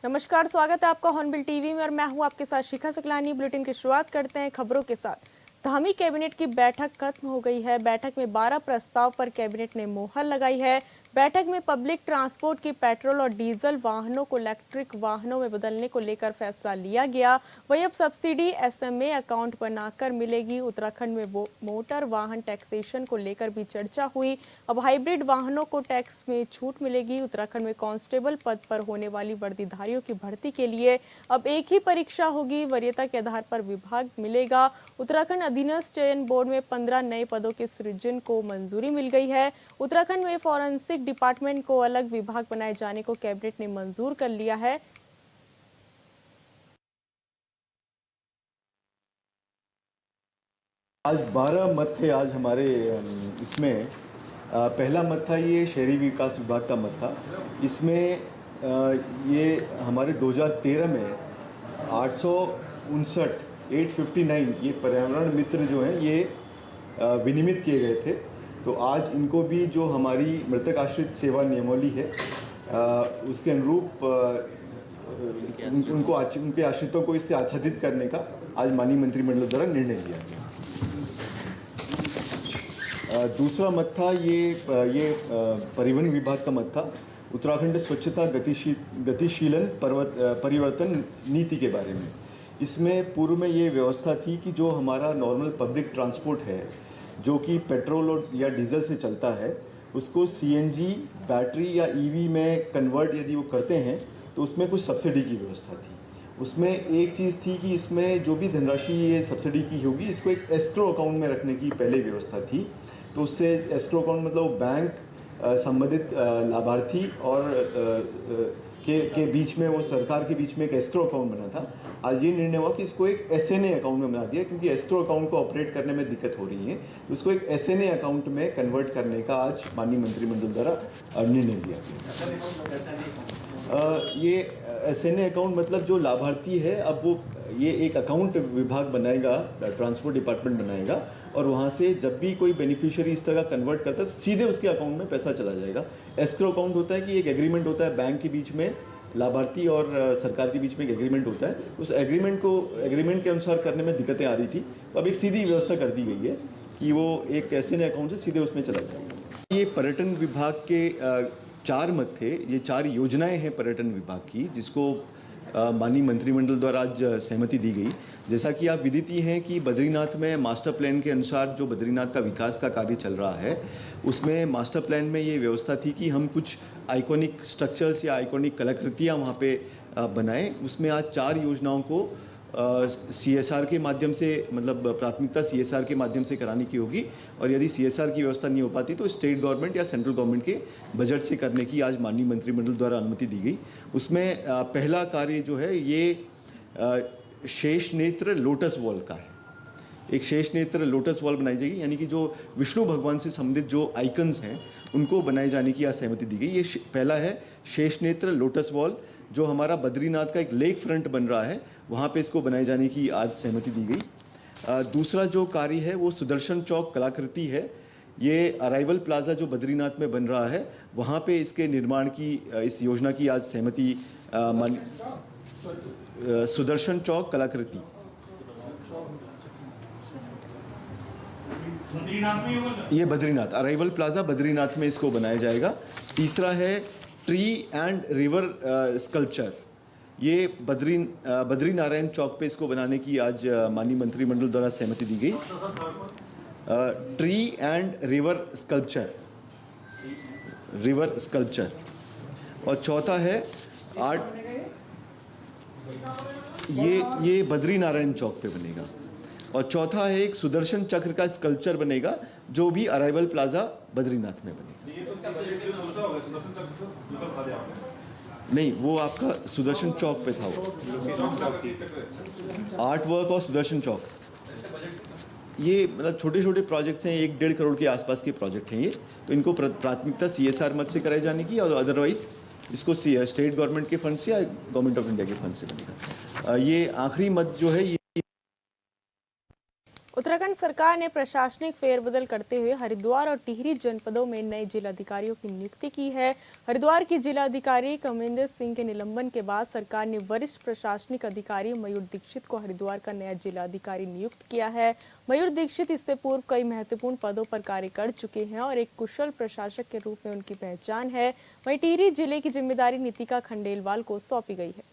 नमस्कार, स्वागत है आपका हॉर्नबिल टीवी में और मैं हूं आपके साथ शिखा सकलानी। बुलेटिन की शुरुआत करते हैं खबरों के साथ। धामी कैबिनेट की बैठक खत्म हो गई है। बैठक में 12 प्रस्ताव पर कैबिनेट ने मोहर लगाई है। बैठक में पब्लिक ट्रांसपोर्ट की पेट्रोल और डीजल वाहनों को इलेक्ट्रिक वाहनों में बदलने को लेकर फैसला लिया गया। वहीं अब सब्सिडी एसएमए अकाउंट बनाकर मिलेगी। उत्तराखंड में मोटर वाहन टैक्सेशन को लेकर भी चर्चा हुई। अब हाइब्रिड वाहनों को टैक्स में छूट मिलेगी। उत्तराखंड में कांस्टेबल पद पर होने वाली वर्दीधारियों की भर्ती के लिए अब एक ही परीक्षा होगी। वरीयता के आधार पर विभाग मिलेगा। उत्तराखंड अधीनस्थ चयन बोर्ड में 15 नए पदों के सृजन को मंजूरी मिल गई है। उत्तराखंड में फॉरेंसिक डिपार्टमेंट को अलग विभाग बनाए जाने को कैबिनेट ने मंजूर कर लिया है। आज 12 मत थे आज हमारे इसमेमें। पहला मत था ये शहरी विकास विभाग का मत था। इसमें ये हमारे 2013 में 859 ये पर्यावरण मित्र जो हैं ये विनियमित किए गए थे। तो आज इनको भी जो हमारी मृतक आश्रित सेवा नियमावली है उसके अनुरूप उनके आश्रितों को इससे आच्छादित करने का आज माननीय मंत्रिमंडल द्वारा निर्णय लिया गया। दूसरा मत था ये परिवहन विभाग का मत था। उत्तराखंड स्वच्छता गतिशीलन परिवर्तन नीति के बारे में। इसमें पूर्व में ये व्यवस्था थी कि जो हमारा नॉर्मल पब्लिक ट्रांसपोर्ट है जो कि पेट्रोल और या डीजल से चलता है उसको सीएनजी बैटरी या ईवी में कन्वर्ट यदि वो करते हैं तो उसमें कुछ सब्सिडी की व्यवस्था थी। उसमें एक चीज़ थी कि इसमें जो भी धनराशि ये सब्सिडी की होगी इसको एक एस्क्रो अकाउंट में रखने की पहले व्यवस्था थी। तो उससे एस्क्रो अकाउंट मतलब बैंक संबंधित लाभार्थी और के बीच में वो सरकार के बीच में एक एस्क्रो अकाउंट बना था। आज ये निर्णय हुआ कि इसको एक एसएनए अकाउंट में बना दिया क्योंकि एस्क्रो अकाउंट को ऑपरेट करने में दिक्कत हो रही है। तो उसको एक एसएनए अकाउंट में कन्वर्ट करने का आज माननीय मंत्रिमंडल द्वारा निर्णय लिया गया। ये एसएनए अकाउंट मतलब जो लाभार्थी है अब वो ये एक अकाउंट विभाग बनाएगा, ट्रांसपोर्ट डिपार्टमेंट बनाएगा और वहाँ से जब भी कोई बेनिफिशियरी इस तरह कन्वर्ट करता है तो सीधे उसके अकाउंट में पैसा चला जाएगा। एस्क्रो अकाउंट होता है कि एक एग्रीमेंट होता है बैंक के बीच में, लाभार्थी और सरकार के बीच में एक एग्रीमेंट होता है। उस एग्रीमेंट के अनुसार करने में दिक्कतें आ रही थी तो अब एक सीधी व्यवस्था कर दी गई है कि वो एक एसएनए अकाउंट से सीधे उसमें चला जाएगा। ये पर्यटन विभाग के 4 मत थे। ये 4 योजनाएं हैं पर्यटन विभाग की जिसको माननीय मंत्रिमंडल द्वारा आज सहमति दी गई। जैसा कि आप विदित ही हैं कि बद्रीनाथ में मास्टर प्लान के अनुसार जो बद्रीनाथ का विकास का कार्य चल रहा है उसमें मास्टर प्लान में ये व्यवस्था थी कि हम कुछ आइकॉनिक स्ट्रक्चर्स या आइकॉनिक कलाकृतियाँ वहाँ पे बनाएं। उसमें आज 4 योजनाओं को सीएसआर के माध्यम से मतलब प्राथमिकता सीएसआर के माध्यम से कराने की होगी और यदि सीएसआर की व्यवस्था नहीं हो पाती तो स्टेट गवर्नमेंट या सेंट्रल गवर्नमेंट के बजट से करने की आज माननीय मंत्रिमंडल द्वारा अनुमति दी गई। उसमें पहला कार्य जो है ये शेष नेत्र लोटस वॉल का है। एक शेष नेत्र लोटस वॉल बनाई जाएगी यानी कि जो विष्णु भगवान से संबंधित जो आइकन्स हैं उनको बनाए जाने की आज सहमति दी गई। ये पहला है शेष नेत्र लोटस वॉल जो हमारा बद्रीनाथ का एक लेक फ्रंट बन रहा है वहाँ पे इसको बनाए जाने की आज सहमति दी गई। दूसरा जो कार्य है वो सुदर्शन चौक कलाकृति है। ये अराइवल प्लाजा जो बद्रीनाथ में बन रहा है वहाँ पे इसके निर्माण की इस योजना की आज सहमति सुदर्शन चौक कलाकृति ये बद्रीनाथ अराइवल प्लाजा बद्रीनाथ में इसको बनाया जाएगा। तीसरा है ट्री एंड रिवर स्कल्पचर। ये बद्री नारायण चौक पे इसको बनाने की आज माननीय मंत्रिमंडल द्वारा सहमति दी गई। Tree and river sculpture. और चौथा है आर्ट, ये बद्री नारायण चौक पे बनेगा। और चौथा है एक सुदर्शन चक्र का स्कल्पचर बनेगा जो भी अराइवल प्लाजा बद्रीनाथ में बनेगा। नहीं, वो आपका सुदर्शन चौक पे था, वो आर्ट वर्क और सुदर्शन चौक। ये मतलब छोटे छोटे प्रोजेक्ट्स हैं, 1-1.5 करोड़ के आसपास के प्रोजेक्ट हैं ये। तो इनको प्राथमिकता सीएसआर मद से कराई जाने की और अदरवाइज इसको स्टेट गवर्नमेंट के फंड से या गवर्नमेंट ऑफ इंडिया के फंड से बनेगा। ये आखिरी मत जो है ये उत्तराखंड सरकार ने प्रशासनिक फेरबदल करते हुए हरिद्वार और टिहरी जनपदों में नए जिलाधिकारियों की नियुक्ति की है। हरिद्वार की जिलाधिकारी कमलेंद्र सिंह के निलंबन के बाद सरकार ने वरिष्ठ प्रशासनिक अधिकारी मयूर दीक्षित को हरिद्वार का नया जिलाधिकारी नियुक्त किया है। मयूर दीक्षित इससे पूर्व कई महत्वपूर्ण पदों पर कार्य कर चुके हैं और एक कुशल प्रशासक के रूप में उनकी पहचान है। वहीं टिहरी जिले की जिम्मेदारी नीतिका खंडेलवाल को सौंपी गई है।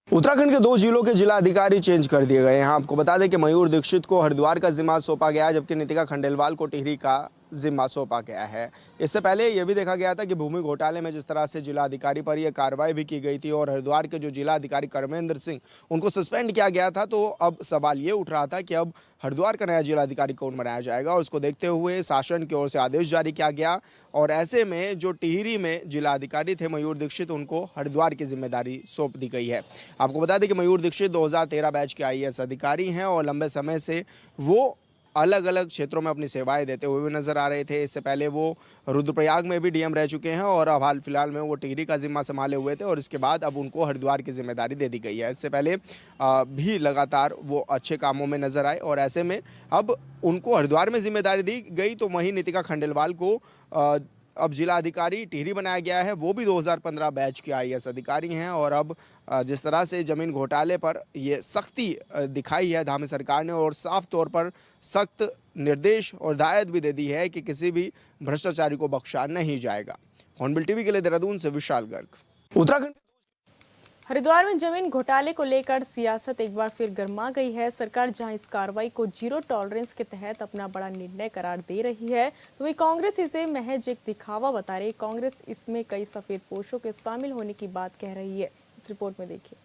उत्तराखंड के 2 जिलों के जिला अधिकारी चेंज कर दिए गए हैं। आपको बता दें कि मयूर दीक्षित को हरिद्वार का जिम्मा सौंपा गया है, जबकि नीतिका खंडेलवाल को टिहरी का जिम्मा सौंपा गया है। इससे पहले यह भी देखा गया था कि भूमि घोटाले में जिस तरह से जिला अधिकारी पर यह कार्रवाई भी की गई थी और हरिद्वार के जो जिला अधिकारी कर्मेंद्र सिंह उनको सस्पेंड किया गया था, तो अब सवाल ये उठ रहा था कि अब हरिद्वार का नया जिला अधिकारी कौन बनाया जाएगा, और उसको देखते हुए शासन की ओर से आदेश जारी किया गया और ऐसे में जो टिहरी में जिला अधिकारी थे मयूर दीक्षित, उनको हरिद्वार की जिम्मेदारी सौंप दी गई है। आपको बता दें कि मयूर दीक्षित 2013 बैच के आईएएस अधिकारी हैं और लंबे समय से वो अलग अलग क्षेत्रों में अपनी सेवाएं देते हुए भी नजर आ रहे थे। इससे पहले वो रुद्रप्रयाग में भी डीएम रह चुके हैं और अब हाल फिलहाल में वो टिहरी का जिम्मा संभाले हुए थे और इसके बाद अब उनको हरिद्वार की जिम्मेदारी दे दी गई है। इससे पहले भी लगातार वो अच्छे कामों में नजर आए और ऐसे में अब उनको हरिद्वार में जिम्मेदारी दी गई, तो वहीं नीतिका खंडेलवाल को अब जिला अधिकारी टिहरी बनाया गया है। वो भी 2015 बैच के आईएएस अधिकारी हैं और अब जिस तरह से ज़मीन घोटाले पर ये सख्ती दिखाई है धामी सरकार ने और साफ तौर पर सख्त निर्देश और हिदायत भी दे दी है कि किसी भी भ्रष्टाचारी को बख्शा नहीं जाएगा। हॉर्नबिल टीवी के लिए देहरादून से विशाल गर्ग। उत्तराखंड हरिद्वार में जमीन घोटाले को लेकर सियासत एक बार फिर गर्मा गई है। सरकार जहां इस कार्रवाई को जीरो टॉलरेंस के तहत अपना बड़ा निर्णय करार दे रही है, तो वही कांग्रेस इसे महज एक दिखावा बता रही है। कांग्रेस इसमें कई सफेद पोशों के शामिल होने की बात कह रही है। इस रिपोर्ट में देखिए।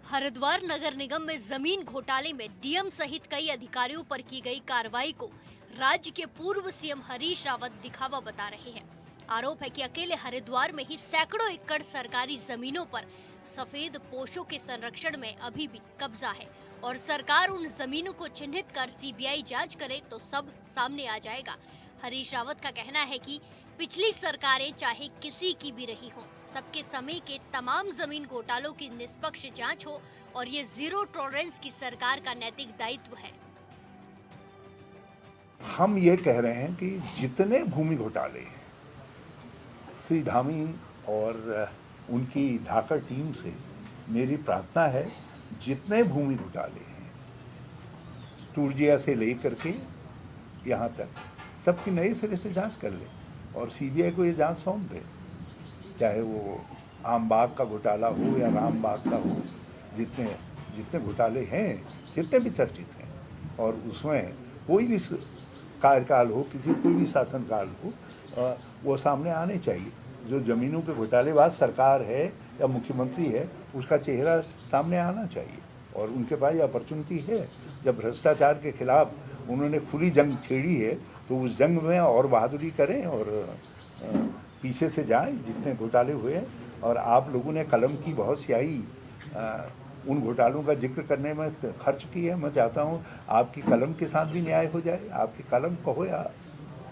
हरिद्वार नगर निगम में जमीन घोटाले में डीएम सहित कई अधिकारियों पर की गई कार्रवाई को राज्य के पूर्व सीएम हरीश रावत दिखावा बता रहे हैं। आरोप है कि अकेले हरिद्वार में ही सैकड़ों एकड़ सरकारी जमीनों पर सफेद पोशों के संरक्षण में अभी भी कब्जा है और सरकार उन जमीनों को चिन्हित कर सीबीआई जांच करे तो सब सामने आ जाएगा। हरीश रावत का कहना है कि पिछली सरकारें चाहे किसी की भी रही हो, सबके समय के तमाम जमीन घोटालों की निष्पक्ष जांच हो और ये जीरो टॉलरेंस की सरकार का नैतिक दायित्व है। हम ये कह रहे हैं कि जितने भूमि घोटाले हैं, श्री धामी और उनकी ढाका टीम से मेरी प्रार्थना है, जितने भूमि घोटाले हैं टूरजिया से लेकर के यहाँ तक सबकी नए सिरे से जांच कर ले और सीबीआई को ये जांच सौंप दे, चाहे वो आमबाग का घोटाला हो या रामबाग का हो। जितने घोटाले हैं, जितने भी चर्चित हैं, और उसमें कोई भी कार्यकाल हो, कोई भी शासनकाल हो, वो सामने आने चाहिए। जो जमीनों के घोटालेबाज सरकार है या मुख्यमंत्री है, उसका चेहरा सामने आना चाहिए और उनके पास अपॉर्चुनिटी है। जब भ्रष्टाचार के खिलाफ उन्होंने खुली जंग छेड़ी है, तो उस जंग में और बहादुरी करें और पीछे से जाएं जितने घोटाले हुए हैं। और आप लोगों ने कलम की बहुत स्याही उन घोटालों का जिक्र करने में खर्च की है। मैं चाहता हूं आपकी कलम के साथ भी न्याय हो जाए। आपकी कलम कहो या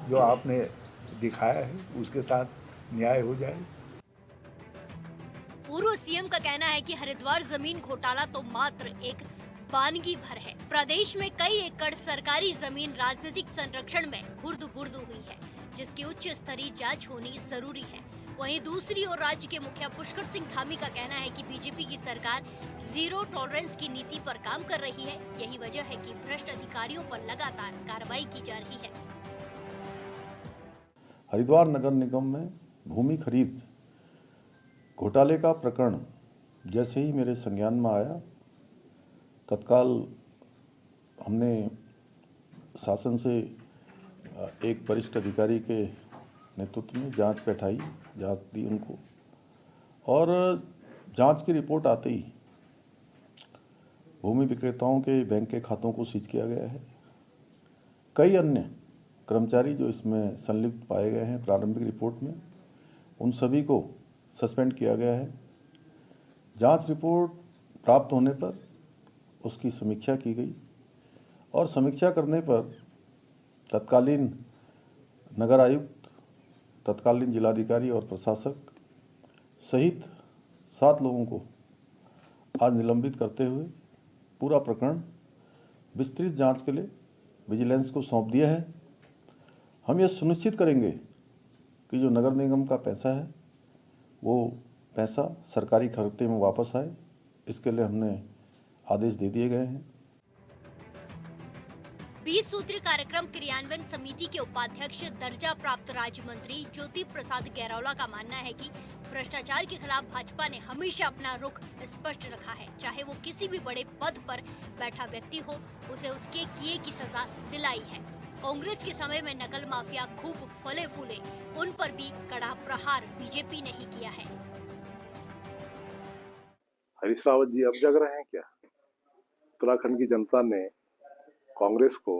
जो आपने दिखाया है उसके साथ न्याय हो जाए। पूर्व सीएम का कहना है कि हरिद्वार जमीन घोटाला तो मात्र एक वानगी भर है। प्रदेश में कई एकड़ सरकारी जमीन राजनीतिक संरक्षण में खुर्द-बुर्द हुई है, जिसकी उच्च स्तरीय जांच होनी जरूरी है। वहीं दूसरी ओर राज्य के मुखिया पुष्कर सिंह धामी का कहना है कि बीजेपी की सरकार जीरो टॉलरेंस की नीति पर काम कर रही है। यही वजह है कि भ्रष्ट अधिकारियों पर लगातार कार्रवाई की जा रही है। हरिद्वार नगर निगम में भूमि खरीद घोटाले का प्रकरण जैसे ही मेरे संज्ञान में आया, तत्काल हमने शासन से एक वरिष्ठ अधिकारी के नेतृत्व में जांच बैठाई, जांच दी उनको, और जांच की रिपोर्ट आते ही भूमि विक्रेताओं के बैंक के खातों को सीज किया गया है। कई अन्य कर्मचारी जो इसमें संलिप्त पाए गए हैं प्रारंभिक रिपोर्ट में, उन सभी को सस्पेंड किया गया है। जांच रिपोर्ट प्राप्त होने पर उसकी समीक्षा की गई और समीक्षा करने पर तत्कालीन नगर आयुक्त तत्कालीन जिलाधिकारी और प्रशासक सहित 7 लोगों को आज निलंबित करते हुए पूरा प्रकरण विस्तृत जांच के लिए विजिलेंस को सौंप दिया है। हम यह सुनिश्चित करेंगे कि जो नगर निगम का पैसा है वो पैसा सरकारी खाते में वापस आए, इसके लिए हमने आदेश दे दिए गए हैं। 20 सूत्री कार्यक्रम क्रियान्वयन समिति के उपाध्यक्ष दर्जा प्राप्त राज्य मंत्री ज्योति प्रसाद गैरौला का मानना है कि भ्रष्टाचार के खिलाफ भाजपा ने हमेशा अपना रुख स्पष्ट रखा है। चाहे वो किसी भी बड़े पद पर बैठा व्यक्ति हो, उसे उसके किए की सजा दिलाई है। कांग्रेस के समय में नकल माफिया खूब फले फूले, उन पर भी कड़ा प्रहार बीजेपी ने ही किया है। हरीश रावत जी अब जग रहे हैं क्या? उत्तराखंड की जनता ने कांग्रेस को,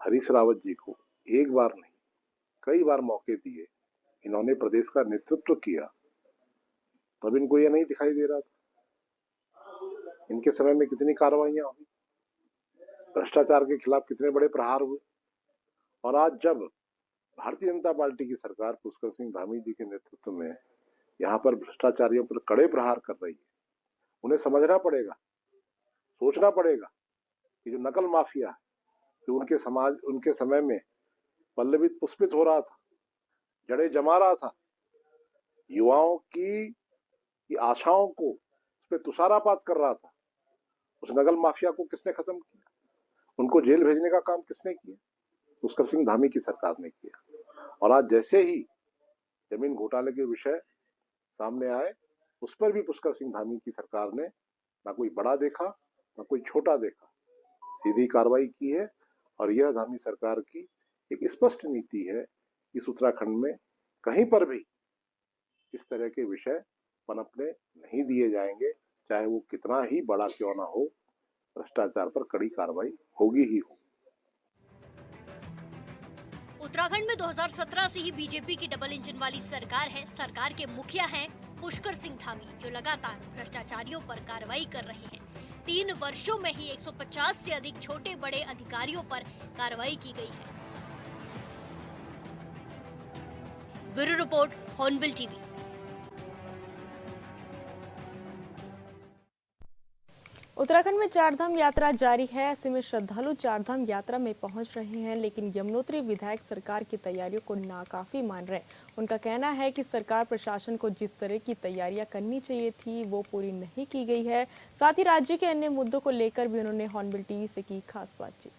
हरीश रावत जी को एक बार नहीं कई बार मौके दिए। इन्होंने प्रदेश का नेतृत्व किया, तब इनको ये नहीं दिखाई दे रहा था। इनके समय में कितनी कार्रवाइयां हुई, भ्रष्टाचार के खिलाफ कितने बड़े प्रहार हुए। और आज जब भारतीय जनता पार्टी की सरकार पुष्कर सिंह धामी जी के नेतृत्व में यहाँ पर भ्रष्टाचारियों पर कड़े प्रहार कर रही है, उन्हें समझना पड़ेगा, सोचना पड़ेगा कि जो नकल माफिया है, जो उनके समय में पल्लवित पुष्पित हो रहा था, जड़ें जमा रहा था, युवाओं की आशाओं को उस पर तुषारापात कर रहा था, उस नकल माफिया को किसने खत्म किया? उनको जेल भेजने का काम किसने किया? पुष्कर सिंह धामी की सरकार ने किया। और आज जैसे ही जमीन घोटाले के विषय सामने आए, उस पर भी पुष्कर सिंह धामी की सरकार ने ना कोई बड़ा देखा ना कोई छोटा देखा, सीधी कार्रवाई की है। और यह धामी सरकार की एक स्पष्ट नीति है, इस उत्तराखंड में कहीं पर भी इस तरह के विषय पनपने नहीं दिए जाएंगे, चाहे वो कितना ही बड़ा क्यों ना हो। भ्रष्टाचार पर कड़ी कार्रवाई होगी ही होगी। उत्तराखंड में 2017 से ही बीजेपी की डबल इंजन वाली सरकार है। सरकार के मुखिया हैं पुष्कर सिंह धामी, जो लगातार भ्रष्टाचारियों पर कार्रवाई कर रहे हैं। 3 वर्षों में ही 150 से अधिक छोटे बड़े अधिकारियों पर कार्रवाई की गई है। Bureau report, hornbill TV. Uttarakhand में चारधाम यात्रा जारी है। ऐसे में श्रद्धालु चारधाम यात्रा में पहुंच रहे हैं, लेकिन यमुनोत्री विधायक सरकार की तैयारियों को नाकाफी मान रहे हैं। उनका कहना है कि सरकार प्रशासन को जिस तरह की तैयारियां करनी चाहिए थी वो पूरी नहीं की गई है। साथ ही राज्य के अन्य मुद्दों को लेकर भी उन्होंने हॉर्नबिल टीवी से की खास बातचीत।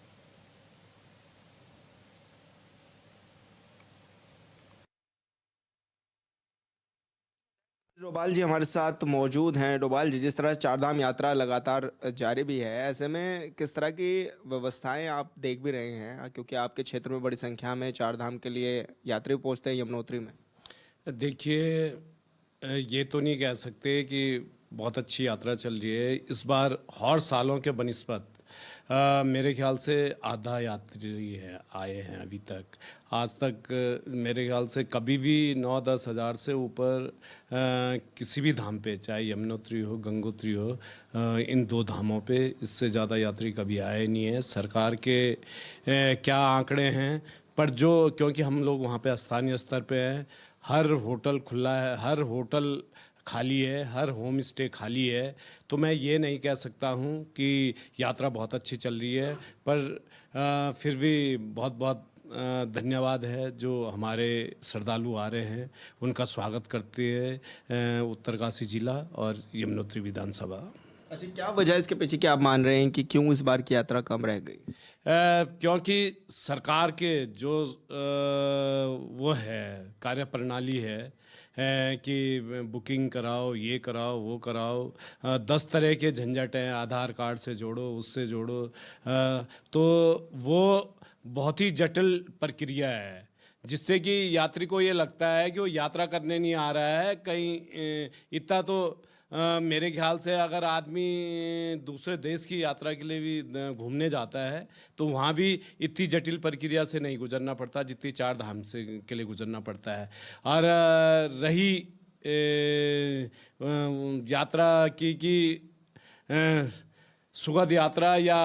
डोभाल जी हमारे साथ मौजूद हैं। डोभाल जी, जिस तरह चारधाम यात्रा लगातार जारी भी है, ऐसे में किस तरह की व्यवस्थाएं आप देख भी रहे हैं, क्योंकि आपके क्षेत्र में बड़ी संख्या में चारधाम के लिए यात्री पहुंचते हैं यमुनोत्री में? देखिए, ये तो नहीं कह सकते कि बहुत अच्छी यात्रा चल रही है। इस बार और सालों के बनिस्बत मेरे ख्याल से आधा यात्री है आए हैं अभी तक। आज तक मेरे ख्याल से कभी भी 9-10 हज़ार से ऊपर किसी भी धाम पे, चाहे यमुनोत्री हो गंगोत्री हो, इन 2 धामों पे इससे ज़्यादा यात्री कभी आए नहीं है। सरकार के क्या आंकड़े हैं, पर जो, क्योंकि हम लोग वहाँ पे स्थानीय स्तर पे हैं, हर होटल खुला है, हर होटल खाली है, हर होम स्टे खाली है। तो मैं ये नहीं कह सकता हूँ कि यात्रा बहुत अच्छी चल रही है, पर फिर भी बहुत बहुत धन्यवाद है जो हमारे श्रद्धालु आ रहे हैं, उनका स्वागत करते हैं उत्तरकाशी जिला और यमुनोत्री विधानसभा। अच्छा, क्या वजह इसके पीछे, क्या आप मान रहे हैं कि क्यों इस बार की यात्रा कम रह गई? क्योंकि सरकार के जो वो है कार्य प्रणाली है कि बुकिंग कराओ, ये कराओ, वो कराओ, 10 तरह के झंझट हैं, आधार कार्ड से जोड़ो, उससे जोड़ो, तो वो बहुत ही जटिल प्रक्रिया है, जिससे कि यात्री को ये लगता है कि वो यात्रा करने नहीं आ रहा है कहीं। इतना तो मेरे ख्याल से अगर आदमी दूसरे देश की यात्रा के लिए भी घूमने जाता है तो वहाँ भी इतनी जटिल प्रक्रिया से नहीं गुजरना पड़ता जितनी चार धाम से के लिए गुजरना पड़ता है। और रही यात्रा की सुखद यात्रा या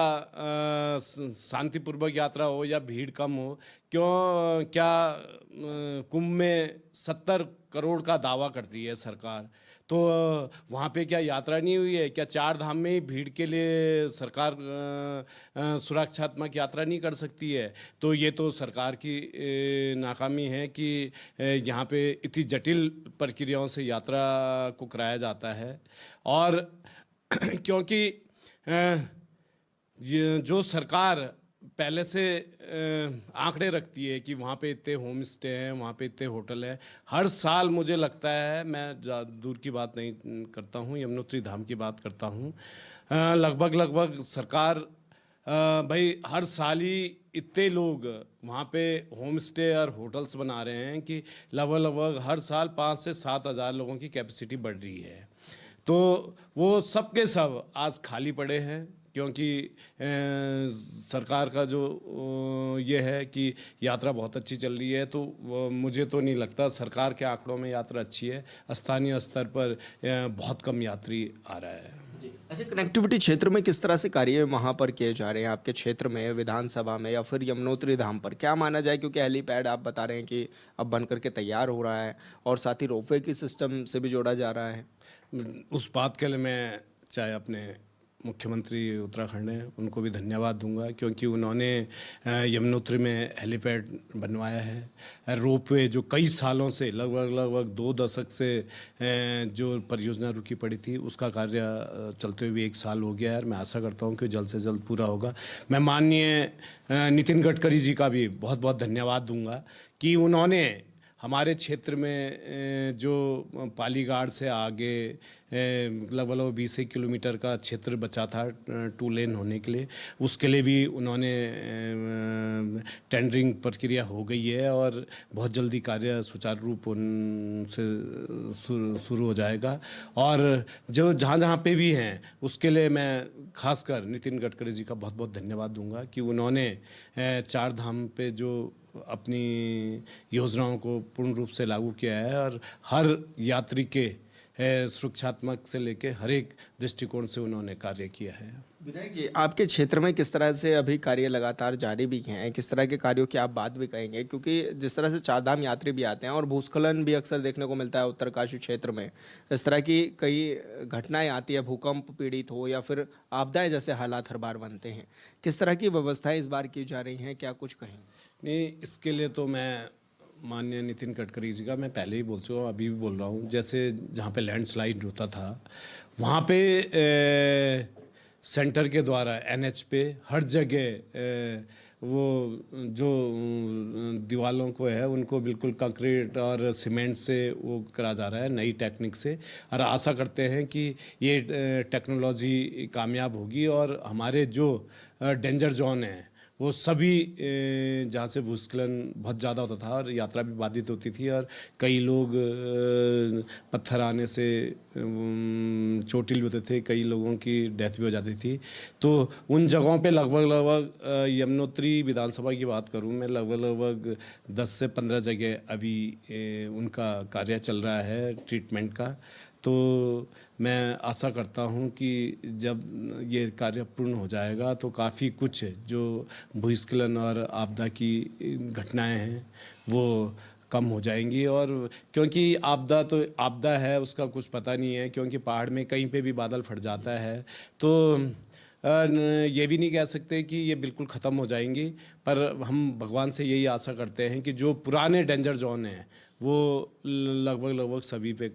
शांतिपूर्वक यात्रा हो या भीड़ कम हो, क्या कुंभ में 70 करोड़ का दावा करती है सरकार, तो वहाँ पे क्या यात्रा नहीं हुई है? क्या 4 धाम में ही भीड़ के लिए सरकार सुरक्षात्मक यात्रा नहीं कर सकती है? तो ये तो सरकार की नाकामी है कि यहाँ पे इतनी जटिल प्रक्रियाओं से यात्रा को कराया जाता है। और क्योंकि जो सरकार पहले से आंकड़े रखती है कि वहाँ पे इतने होम स्टे हैं, वहाँ पे इतने होटल हैं, हर साल मुझे लगता है, मैं दूर की बात नहीं करता हूँ, यमुनोत्री धाम की बात करता हूँ, लगभग सरकार भाई हर साल ही इतने लोग वहाँ पे होम स्टे और होटल्स बना रहे हैं कि लगभग हर साल 5 से 7 हज़ार लोगों की कैपेसिटी बढ़ रही है। तो वो सब के सब आज खाली पड़े हैं, क्योंकि सरकार का जो ये है कि यात्रा बहुत अच्छी चल रही है। तो मुझे तो नहीं लगता, सरकार के आंकड़ों में यात्रा अच्छी है, स्थानीय स्तर पर बहुत कम यात्री आ रहा है। अच्छा, कनेक्टिविटी क्षेत्र में किस तरह से कार्य वहाँ पर किए जा रहे हैं आपके क्षेत्र में, विधानसभा में या फिर यमुनोत्री धाम पर? क्या माना जाए, क्योंकि हेलीपैड आप बता रहे हैं कि अब बन करके तैयार हो रहा है और साथ ही रोपवे की सिस्टम से भी जोड़ा जा रहा है। उस बात के लिए मैं चाहे अपने मुख्यमंत्री उत्तराखंड हैं उनको भी धन्यवाद दूंगा, क्योंकि उन्होंने यमुनोत्री में हेलीपैड बनवाया है। रोपवे जो कई सालों से लगभग 2 दशक से जो परियोजना रुकी पड़ी थी, उसका कार्य चलते हुए 1 साल हो गया है और मैं आशा करता हूं कि जल्द से जल्द पूरा होगा। मैं माननीय नितिन गडकरी जी का भी बहुत बहुत धन्यवाद दूंगा कि उन्होंने हमारे क्षेत्र में जो पालीगाड़ से आगे लगभग 20 किलोमीटर का क्षेत्र बचा था 2 लेन होने के लिए, उसके लिए भी उन्होंने टेंडरिंग प्रक्रिया हो गई है और बहुत जल्दी कार्य सुचारू रूप से शुरू हो जाएगा। और जो जहाँ पे भी हैं उसके लिए मैं खासकर नितिन गडकरी जी का बहुत बहुत धन्यवाद दूंगा कि उन्होंने 4 धाम पे जो अपनी योजनाओं को पूर्ण रूप से लागू किया है और हर यात्री के सुरक्षात्मक से लेके हर एक दृष्टिकोण से उन्होंने कार्य किया है। विधायक जी, आपके क्षेत्र में किस तरह से अभी कार्य लगातार जारी भी हैं, किस तरह के कार्यों की आप बात भी कहेंगे? क्योंकि जिस तरह से 4 धाम यात्री भी आते हैं और भूस्खलन भी अक्सर देखने को मिलता है उत्तरकाशी क्षेत्र में, इस तरह की कई घटनाएं आती है, भूकंप पीड़ित हो या फिर आपदाएं जैसे हालात हर बार बनते हैं, किस तरह की व्यवस्थाएं इस बार की जा रही हैं, क्या कुछ कहें? नहीं, इसके लिए तो मैं माननीय नितिन गडकरी जी का मैं पहले ही बोल चुका हूँ, अभी भी बोल रहा हूँ। जैसे जहाँ पे लैंडस्लाइड होता था वहाँ पे सेंटर के द्वारा NH पे हर जगह वो जो दीवालों को है उनको बिल्कुल कंक्रीट और सीमेंट से वो करा जा रहा है नई टेक्निक से, और आशा करते हैं कि ये टेक्नोलॉजी कामयाब होगी और हमारे जो डेंजर जोन है वो सभी जहाँ से भूस्खलन बहुत ज़्यादा होता था और यात्रा भी बाधित होती थी और कई लोग पत्थर आने से चोटिल भी होते थे, कई लोगों की डेथ भी हो जाती थी। तो उन जगहों पे लगभग यमुनोत्री विधानसभा की बात करूं मैं, लगभग 10 से 15 जगह अभी उनका कार्य चल रहा है ट्रीटमेंट का। तो मैं आशा करता हूं कि जब ये कार्य पूर्ण हो जाएगा तो काफ़ी कुछ जो भूस्खलन और आपदा की घटनाएं हैं वो कम हो जाएंगी। और क्योंकि आपदा तो आपदा है, उसका कुछ पता नहीं है, क्योंकि पहाड़ में कहीं पे भी बादल फट जाता है, तो ये भी नहीं कह सकते कि ये बिल्कुल ख़त्म हो जाएंगी। पर हम भगवान से यही आशा करते हैं कि जो पुराने डेंजर जोन हैं वो लगभग सभी पे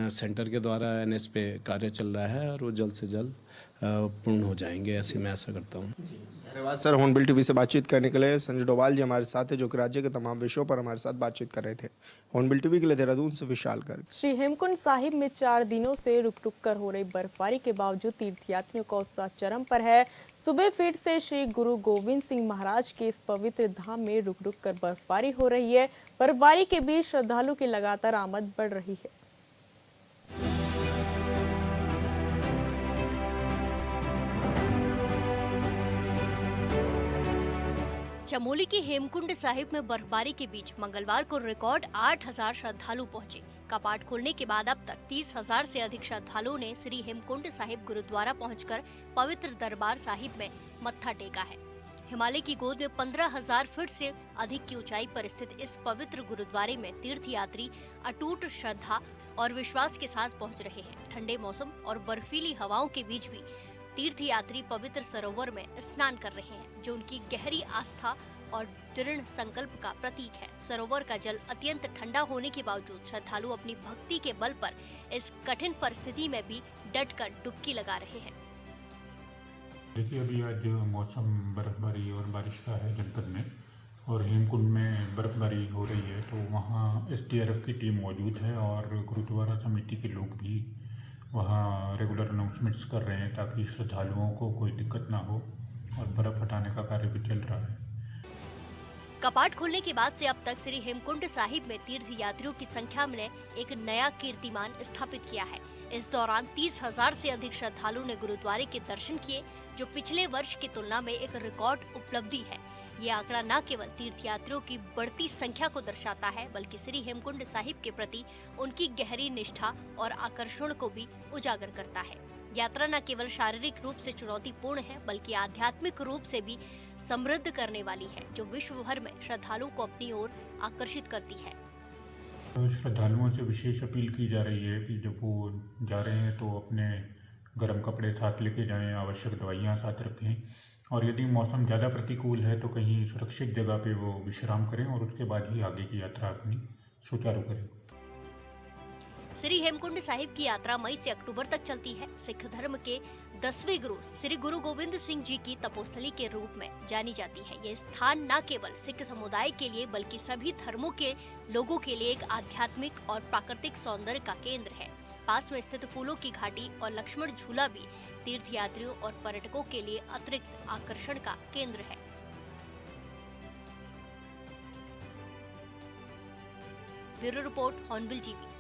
सेंटर के द्वारा NH पे कार्य चल रहा है और वो जल्द से जल्द पूर्ण हो जाएंगे, ऐसे मैं आशा करता हूँ। धन्यवाद सर। हॉर्नबिल टीवी से बातचीत करने के लिए संजय डोभाल जी हमारे साथ है, जो कि राज्य के तमाम विषयों पर हमारे साथ बातचीत कर रहे थे। हॉर्नबिल टीवी के लिए देहरादून से विशाल गर्ग। श्री हेमकुंड साहिब में 4 दिनों से रुक रुक कर हो रही बर्फबारी के बावजूद तीर्थयात्रियों का उत्साह चरम पर है। सुबह फिर से श्री गुरु गोविंद सिंह महाराज के इस पवित्र धाम में रुक रुक कर बर्फबारी हो रही है। बर्फबारी के बीच श्रद्धालु की लगातार आमद बढ़ रही है। चमोली की हेमकुंड साहिब में बर्फबारी के बीच मंगलवार को रिकॉर्ड 8,000 श्रद्धालु पहुंचे। कपाट खोलने के बाद अब तक 30,000 से अधिक श्रद्धालुओं ने श्री हेमकुंड साहिब गुरुद्वारा पहुंचकर पवित्र दरबार साहिब में मत्था टेका है। हिमालय की गोद में 15,000 फीट से अधिक की ऊंचाई पर स्थित इस पवित्र गुरुद्वारे में तीर्थ यात्री अटूट श्रद्धा और विश्वास के साथ पहुंच रहे हैं। ठंडे मौसम और बर्फीली हवाओं के बीच भी तीर्थ यात्री पवित्र सरोवर में स्नान कर रहे हैं, जो उनकी गहरी आस्था और दृढ़ संकल्प का प्रतीक है। सरोवर का जल अत्यंत ठंडा होने के बावजूद श्रद्धालु अपनी भक्ति के बल पर इस कठिन परिस्थिति में भी डटकर डुबकी लगा रहे हैं। देखिए, अभी आज मौसम बर्फबारी और बारिश का है जनपद में, और हेमकुंड में बर्फबारी हो रही है, तो वहाँ SDRF की टीम मौजूद है और गुरुद्वारा समिति के लोग भी वहाँ रेगुलर अनाउंसमेंट्स कर रहे हैं ताकि श्रद्धालुओं को कोई दिक्कत ना हो, और बर्फ़ हटाने का कार्य भी चल रहा है। कपाट खोलने के बाद से अब तक श्री हेमकुंड साहिब में तीर्थ यात्रियों की संख्या ने एक नया कीर्तिमान स्थापित किया है। इस दौरान 30,000 से अधिक श्रद्धालुओं ने गुरुद्वारे के दर्शन किए, जो पिछले वर्ष की तुलना में एक रिकॉर्ड उपलब्धि है। ये आंकड़ा न केवल तीर्थ यात्रियों की बढ़ती संख्या को दर्शाता है, बल्कि श्री हेमकुंड साहिब के प्रति उनकी गहरी निष्ठा और आकर्षण को भी उजागर करता है। यात्रा न केवल शारीरिक रूप से चुनौतीपूर्ण है, बल्कि आध्यात्मिक रूप से भी समृद्ध करने वाली है, जो विश्व भर में श्रद्धालुओं को अपनी ओर आकर्षित करती है। तो श्रद्धालुओं से विशेष अपील की जा रही है कि जब वो जा रहे हैं तो अपने गर्म कपड़े साथ लेके जाएं, आवश्यक दवाइयाँ साथ रखें, और यदि मौसम ज़्यादा प्रतिकूल है तो कहीं सुरक्षित जगह पे वो विश्राम करें और उसके बाद ही आगे की यात्रा अपनी सुचारू करें। श्री हेमकुंड साहिब की यात्रा मई से अक्टूबर तक चलती है। सिख धर्म के 10वें गुरु श्री गुरु गोविंद सिंह जी की तपोस्थली के रूप में जानी जाती है। ये स्थान न केवल सिख समुदाय के लिए बल्कि सभी धर्मों के लोगों के लिए एक आध्यात्मिक और प्राकृतिक सौंदर्य का केंद्र है। पास में स्थित फूलों की घाटी और लक्ष्मण झूला भी तीर्थ यात्रियों और पर्यटकों के लिए अतिरिक्त आकर्षण का केंद्र है। Bureau report, hornbill TV.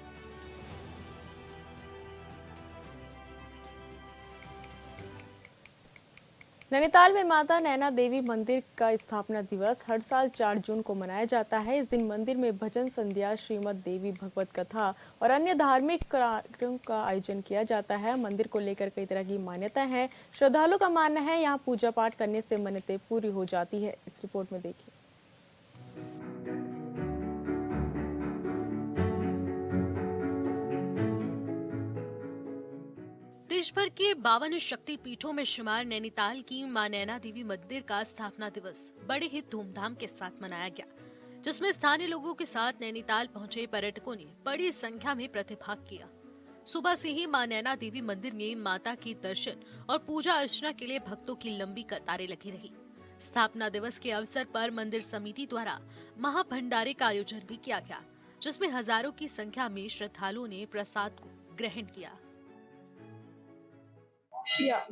Nainital में माता नैना देवी मंदिर का स्थापना दिवस हर साल 4 जून को मनाया जाता है। इस दिन मंदिर में भजन संध्या, श्रीमद् देवी भगवत कथा और अन्य धार्मिक कार्यक्रमों का आयोजन किया जाता है। मंदिर को लेकर कई तरह की मान्यताएं हैं। श्रद्धालुओं का मानना है यहाँ पूजा पाठ करने से मन्नतें पूरी हो जाती है। इस रिपोर्ट में देखिए। देश भर के 52 शक्ति पीठों में शुमार नैनीताल की मां नैना देवी मंदिर का स्थापना दिवस बड़े ही धूमधाम के साथ मनाया गया, जिसमें स्थानीय लोगों के साथ नैनीताल पहुंचे पर्यटकों ने बड़ी संख्या में प्रतिभाग किया। सुबह से ही मां नैना देवी मंदिर में माता के दर्शन और पूजा अर्चना के लिए भक्तों की लंबी कतारें लगी रही। स्थापना दिवस के अवसर पर मंदिर समिति द्वारा महाभंडारे का आयोजन भी किया गया, जिसमें हजारों की संख्या में श्रद्धालुओं ने प्रसाद को ग्रहण किया।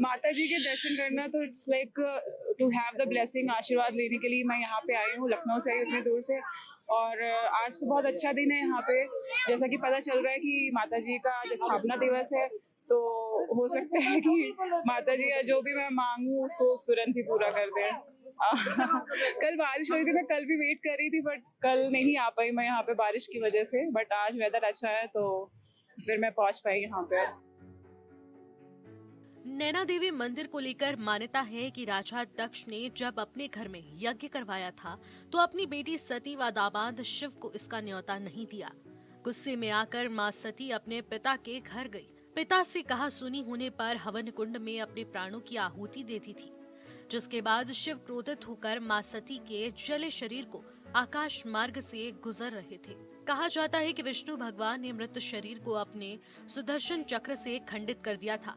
माता जी के दर्शन करना तो it's like to have the blessing, आशीर्वाद लेने के लिए मैं यहाँ पे आई हूँ, लखनऊ से उतने दूर से। और आज तो बहुत अच्छा दिन है यहाँ पे, जैसा कि पता चल रहा है कि माता जी का आज स्थापना दिवस है, तो हो सकता है कि माता जी का जो भी मैं मांगूँ उसको तुरंत ही पूरा कर दें। कल बारिश हो रही थी, मैं कल भी वेट कर रही थी, बट कल नहीं आ पाई मैं यहाँ पे बारिश की वजह से। बट आज वेदर अच्छा है तो फिर मैं पहुँच पाई यहाँ पे। नैना देवी मंदिर को लेकर मान्यता है कि राजा दक्ष ने जब अपने घर में यज्ञ करवाया था तो अपनी बेटी सती व दामाद शिव को इसका न्योता नहीं दिया। गुस्से में आकर मां सती अपने पिता के घर गई। पिता से कहा सुनी होने पर हवन कुंड में अपने प्राणों की आहुति देती थी, जिसके बाद शिव क्रोधित होकर मां सती के जले शरीर को आकाश मार्ग से गुजर रहे थे। कहा जाता है कि विष्णु भगवान ने मृत शरीर को अपने सुदर्शन चक्र से खंडित कर दिया था,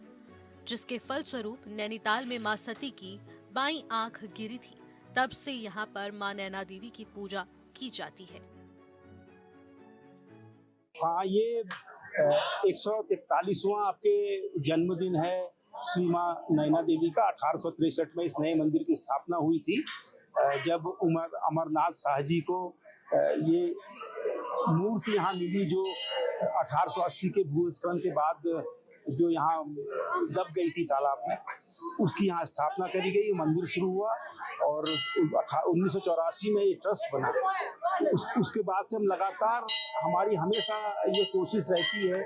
जिसके फलस्वरूप नैनीताल में मां सती की बाईं आंख गिरी थी। तब से यहाँ पर मां नैना देवी की पूजा की जाती है। हाँ, ये 143वां आपके जन्मदिन है श्री मां नैना देवी का। 1863 में इस नए मंदिर की स्थापना हुई थी, जब अमरनाथ शाह जी को ये मूर्ति यहाँ मिली, जो 1880 के भूस्खलन के बाद जो यहाँ दब गई थी तालाब में, उसकी यहाँ स्थापना करी गई, मंदिर शुरू हुआ और 1984 में ये ट्रस्ट बना उसके बाद से हम लगातार, हमारी हमेशा ये कोशिश रहती है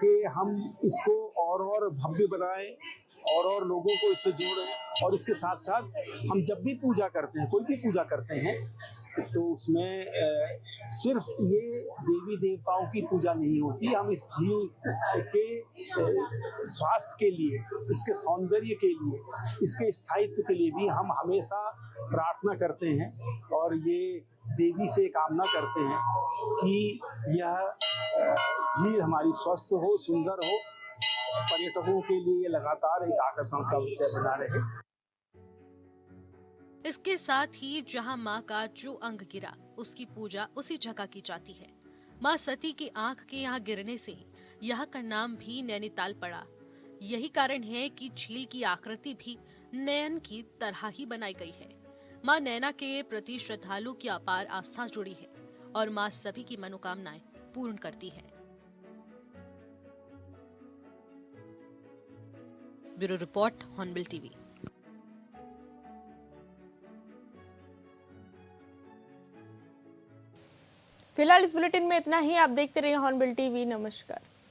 कि हम इसको और भव्य बनाएं और लोगों को इससे जोड़ें। और इसके साथ साथ हम जब भी पूजा करते हैं, कोई भी पूजा करते हैं, तो उसमें सिर्फ ये देवी देवताओं की पूजा नहीं होती। हम इस झील के स्वास्थ्य के लिए, इसके सौंदर्य के लिए, इसके स्थायित्व के लिए भी हम हमेशा प्रार्थना करते हैं और ये देवी से कामना करते हैं कि यह झील हमारी स्वस्थ हो, सुंदर हो, पर्यटकों के लिए लगातार एक आकर्षण का विषय बना रहे। इसके साथ ही जहां मां का जो अंग गिरा, उसकी पूजा उसी जगह की जाती है। मां सती की आंख के यहाँ गिरने से यहाँ का नाम भी नैनीताल पड़ा। यही कारण है कि झील की आकृति भी नयन की तरह ही बनाई गई है। मां नैना के प्रति श्रद्धालु की अपार आस्था जुड़ी है और मां सभी की मनोकामनाएं पूर्ण करती है। Bureau report, hornbill TV. फिलहाल इस बुलेटिन में इतना ही। आप देखते रहिए हॉर्नबिल टीवी। नमस्कार।